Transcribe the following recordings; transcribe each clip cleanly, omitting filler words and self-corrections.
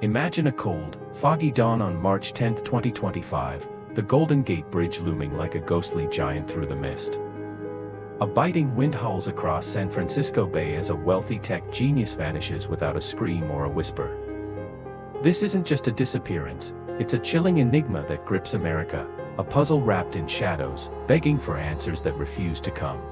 Imagine a cold, foggy dawn on March 10, 2025, the Golden Gate Bridge looming like a ghostly giant through the mist. A biting wind howls across San Francisco Bay as a wealthy tech genius vanishes without a scream or a whisper. This isn't just a disappearance, it's a chilling enigma that grips America, a puzzle wrapped in shadows, begging for answers that refuse to come.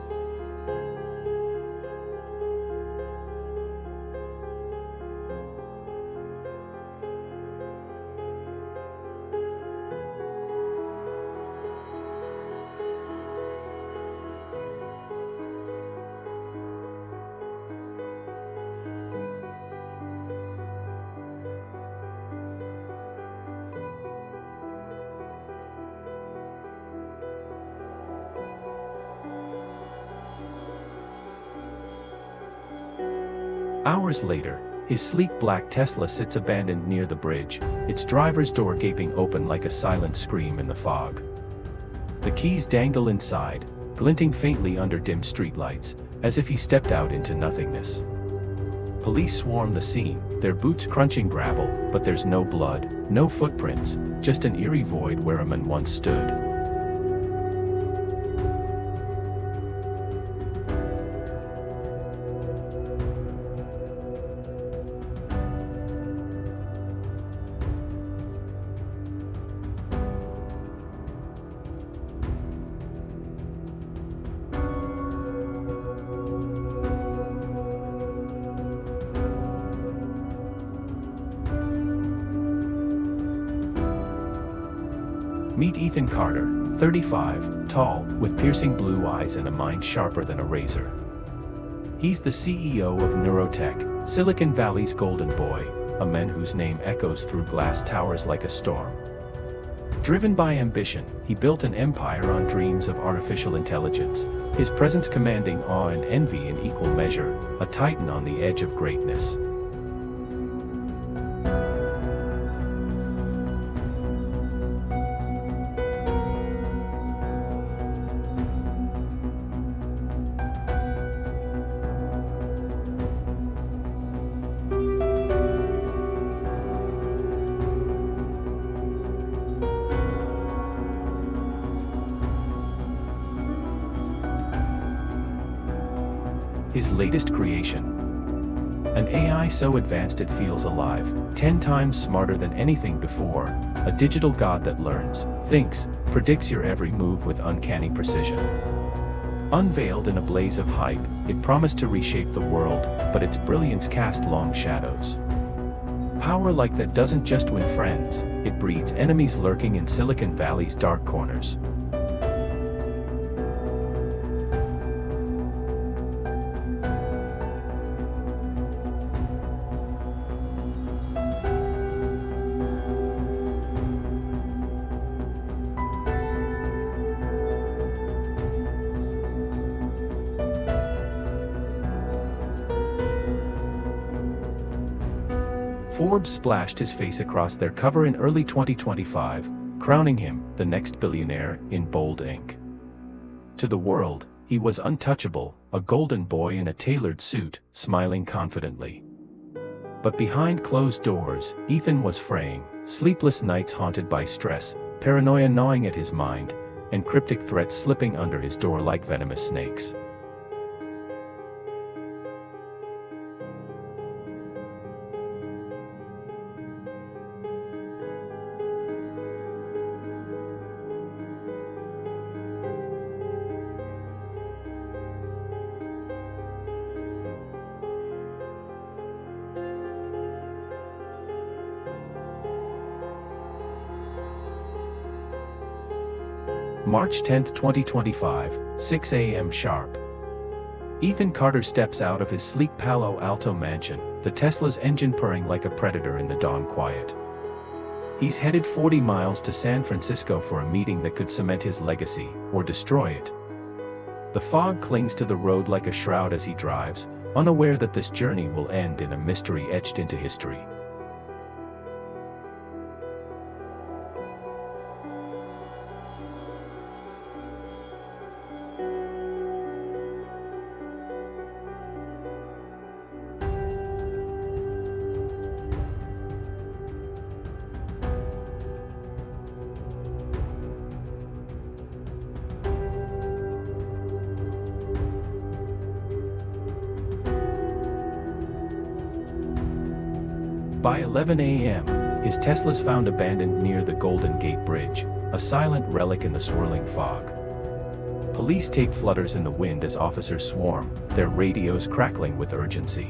Hours later, his sleek black Tesla sits abandoned near the bridge, its driver's door gaping open like a silent scream in the fog. The keys dangle inside, glinting faintly under dim streetlights, as if he stepped out into nothingness. Police swarm the scene, their boots crunching gravel, but there's no blood, no footprints, just an eerie void where a man once stood. Meet Ethan Carter, 35, tall, with piercing blue eyes and a mind sharper than a razor. He's the CEO of Neurotech, Silicon Valley's golden boy, a man whose name echoes through glass towers like a storm. Driven by ambition, he built an empire on dreams of artificial intelligence, his presence commanding awe and envy in equal measure, a titan on the edge of greatness. His latest creation. An AI so advanced it feels alive, 10 times smarter than anything before, a digital god that learns, thinks, predicts your every move with uncanny precision. Unveiled in a blaze of hype, it promised to reshape the world, but its brilliance cast long shadows. Power like that doesn't just win friends, it breeds enemies lurking in Silicon Valley's dark corners. Forbes splashed his face across their cover in early 2025, crowning him the next billionaire in bold ink. To the world, he was untouchable, a golden boy in a tailored suit, smiling confidently. But behind closed doors, Ethan was fraying, sleepless nights haunted by stress, paranoia gnawing at his mind, and cryptic threats slipping under his door like venomous snakes. March 10, 2025, 6 a.m. sharp. Ethan Carter steps out of his sleek Palo Alto mansion, the Tesla's engine purring like a predator in the dawn quiet. He's headed 40 miles to San Francisco for a meeting that could cement his legacy, or destroy it. The fog clings to the road like a shroud as he drives, unaware that this journey will end in a mystery etched into history. By 11 a.m., his Tesla's found abandoned near the Golden Gate Bridge, a silent relic in the swirling fog. Police tape flutters in the wind as officers swarm, their radios crackling with urgency.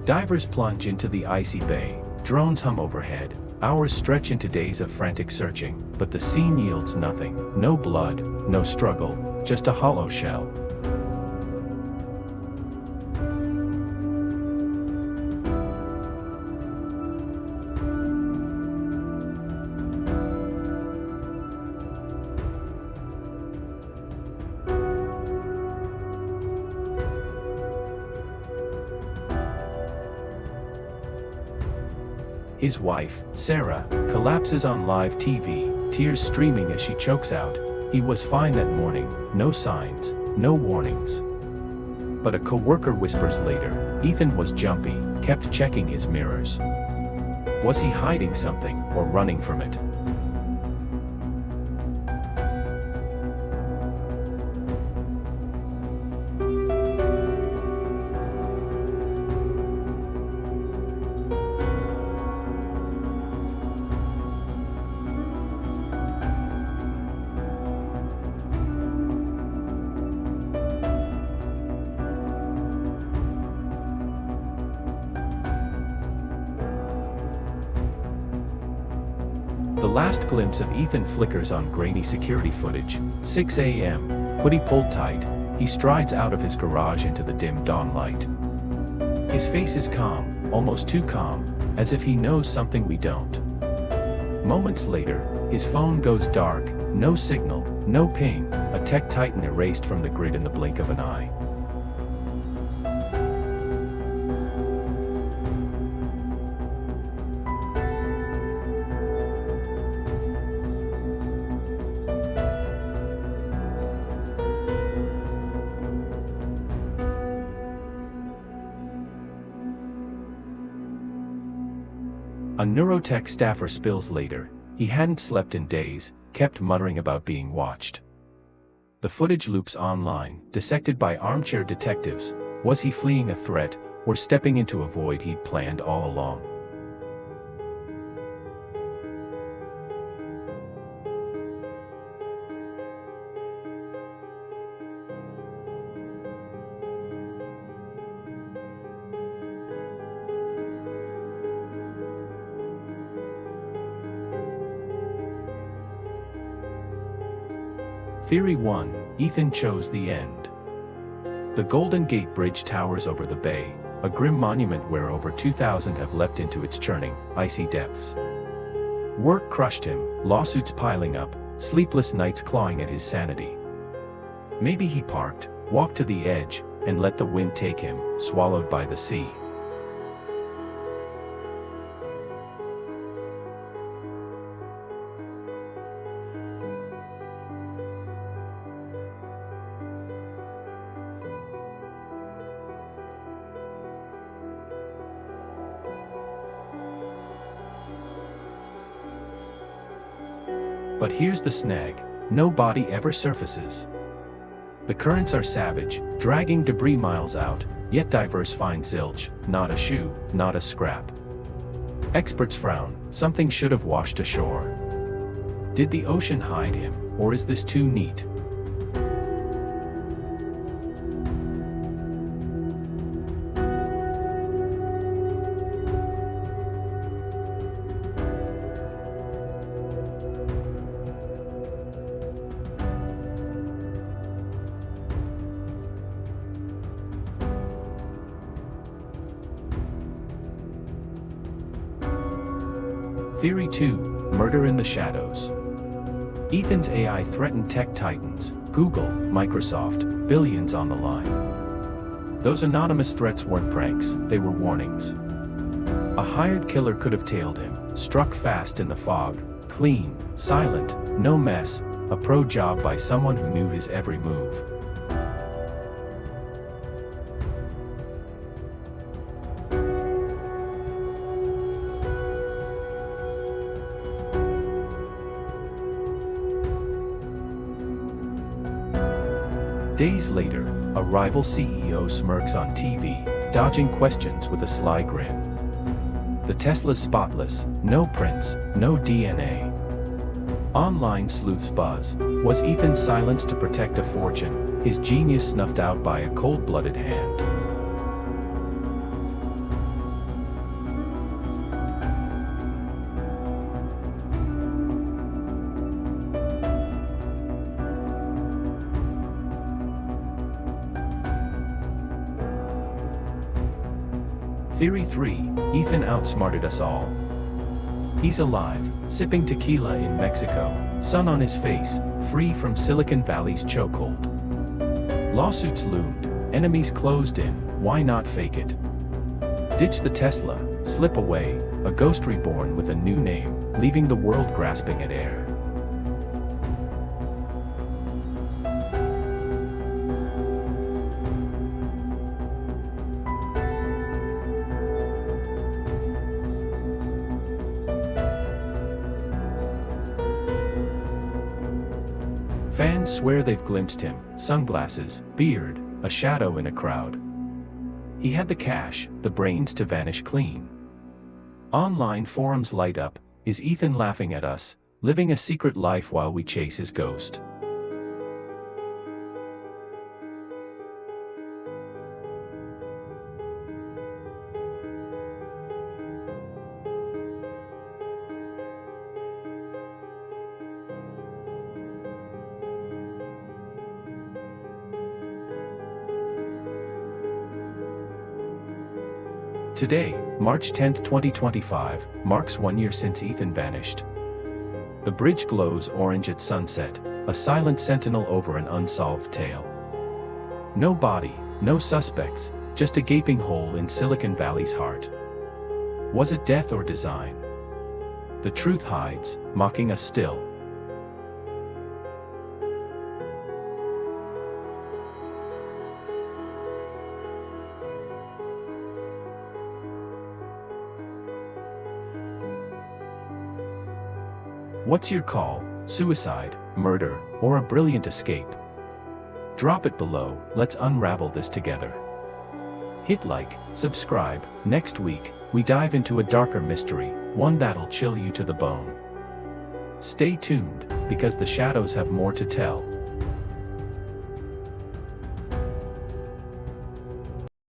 Divers plunge into the icy bay, drones hum overhead, hours stretch into days of frantic searching, but the scene yields nothing, no blood, no struggle, just a hollow shell. His wife, Sarah, collapses on live TV, tears streaming as she chokes out, "He was fine that morning, no signs, no warnings." But a co-worker whispers later, Ethan was jumpy, kept checking his mirrors. Was he hiding something, or running from it? The last glimpse of Ethan flickers on grainy security footage. 6 a.m., hoodie pulled tight, he strides out of his garage into the dim dawn light. His face is calm, almost too calm, as if he knows something we don't. Moments later, his phone goes dark, no signal, no ping, a tech titan erased from the grid in the blink of an eye. A neurotech staffer spills later, he hadn't slept in days, kept muttering about being watched. The footage loops online, dissected by armchair detectives. Was he fleeing a threat, or stepping into a void he'd planned all along? Theory 1, Ethan chose the end. The Golden Gate Bridge towers over the bay, a grim monument where over 2,000 have leapt into its churning, icy depths. Work crushed him, lawsuits piling up, sleepless nights clawing at his sanity. Maybe he parked, walked to the edge, and let the wind take him, swallowed by the sea. But here's the snag, no body ever surfaces. The currents are savage, dragging debris miles out, yet divers find zilch, not a shoe, not a scrap. Experts frown, something should have washed ashore. Did the ocean hide him, or is this too neat? Theory 2, Murder in the Shadows. Ethan's AI threatened tech titans, Google, Microsoft, billions on the line. Those anonymous threats weren't pranks, they were warnings. A hired killer could have tailed him, struck fast in the fog, clean, silent, no mess, a pro job by someone who knew his every move. Days later, a rival CEO smirks on TV, dodging questions with a sly grin. The Tesla's spotless, no prints, no DNA. Online sleuths buzz. Was Ethan silenced to protect a fortune, his genius snuffed out by a cold-blooded hand? Theory 3, Ethan outsmarted us all. He's alive, sipping tequila in Mexico, sun on his face, free from Silicon Valley's chokehold. Lawsuits loomed, enemies closed in, why not fake it? Ditch the Tesla, slip away, a ghost reborn with a new name, leaving the world grasping at air. Fans swear they've glimpsed him, sunglasses, beard, a shadow in a crowd. He had the cash, the brains to vanish clean. Online forums light up, is Ethan laughing at us, living a secret life while we chase his ghost? Today, March 10, 2025, marks 1 year since Ethan vanished. The bridge glows orange at sunset, a silent sentinel over an unsolved tale. No body, no suspects, just a gaping hole in Silicon Valley's heart. Was it death or design? The truth hides, mocking us still. What's your call? Suicide, murder, or a brilliant escape? Drop it below, let's unravel this together. Hit like, subscribe. Next week, we dive into a darker mystery, one that'll chill you to the bone. Stay tuned, because the shadows have more to tell.